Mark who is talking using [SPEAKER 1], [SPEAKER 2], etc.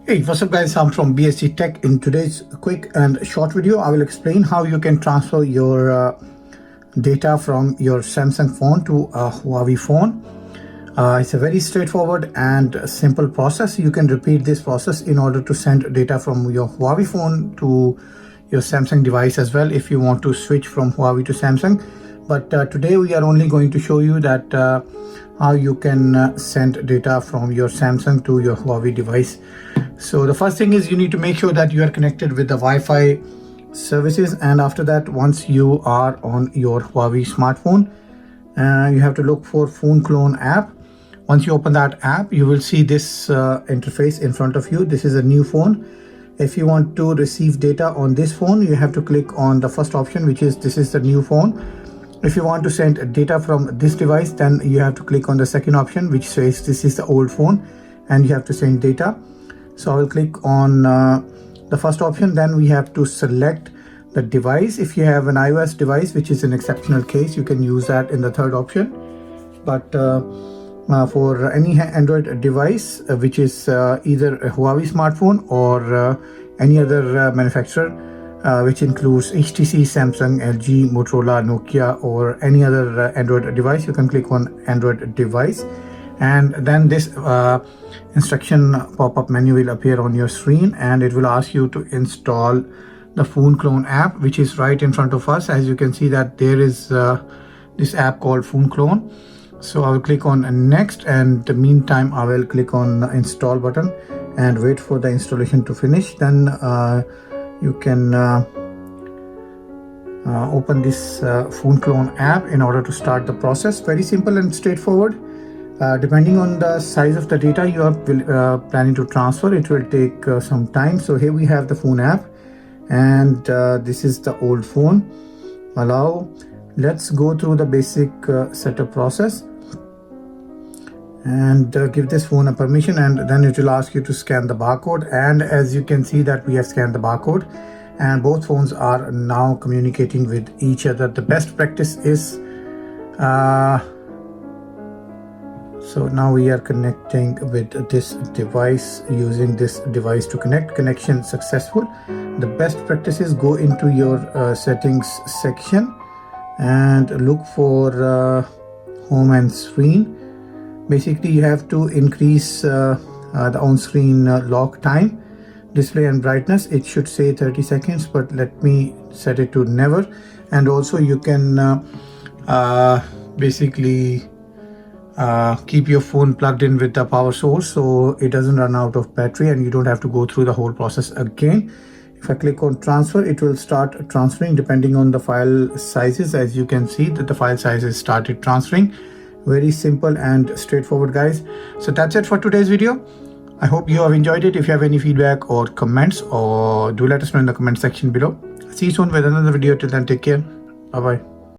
[SPEAKER 1] Hey, what's up guys, I'm from BSC Tech. In today's quick and short video, I will explain how you can transfer your data from your Samsung phone to a Huawei phone. It's a very straightforward and simple process. You can repeat this process in order to send data from your Huawei phone to your Samsung device as well if you want to switch from Huawei to Samsung. But today we are only going to show you that how you can send data from your Samsung to your Huawei device. So the first thing is you need to make sure that you are connected with the Wi-Fi services, and after that, once you are on your Huawei smartphone, you have to look for Phone Clone app. Once you open that app, you will see this interface in front of you. This is a new phone. If you want to receive data on this phone, you have to click on the first option, which is this is the new phone. If you want to send data from this device, then you have to click on the second option, which says this is the old phone and you have to send data. So I will click on the first option. Then we have to select the device. If you have an iOS device, which is an exceptional case, you can use that in the third option. But for any Android device, which is either a Huawei smartphone or any other manufacturer, which includes HTC, Samsung, LG, Motorola, Nokia, or any other Android device, you can click on Android device. And then this instruction pop-up menu will appear on your screen, and it will ask you to install the Phone Clone app, which is right in front of us. As you can see that there is this app called Phone Clone. So I will click on next, and in the meantime I will click on install button and wait for the installation to finish. Then you can open this Phone Clone app in order to start the process. Very simple and straightforward. Depending on the size of the data you are planning to transfer, it will take some time. So here we have the phone app, and this is the old phone. Let's go through the basic setup process and give this phone a permission, and then it will ask you to scan the barcode. And as you can see that we have scanned the barcode, and both phones are now communicating with each other. The best practice is so now we are connecting with this device, using this device to connect. Connection successful. The best practice is go into your settings section and look for home and screen. Basically you have to increase the on-screen lock time, display and brightness. It should say 30 seconds, but let me set it to never. And also you can basically keep your phone plugged in with the power source so it doesn't run out of battery and you don't have to go through the whole process again. If I click on transfer, it will start transferring depending on the file sizes. As you can see that the file sizes started transferring. Very simple and straightforward, guys. So that's it for today's video. I hope you have enjoyed it. If you have any feedback or comments, or do let us know in the comment section below. See you soon with another video. Till then, take care. Bye bye.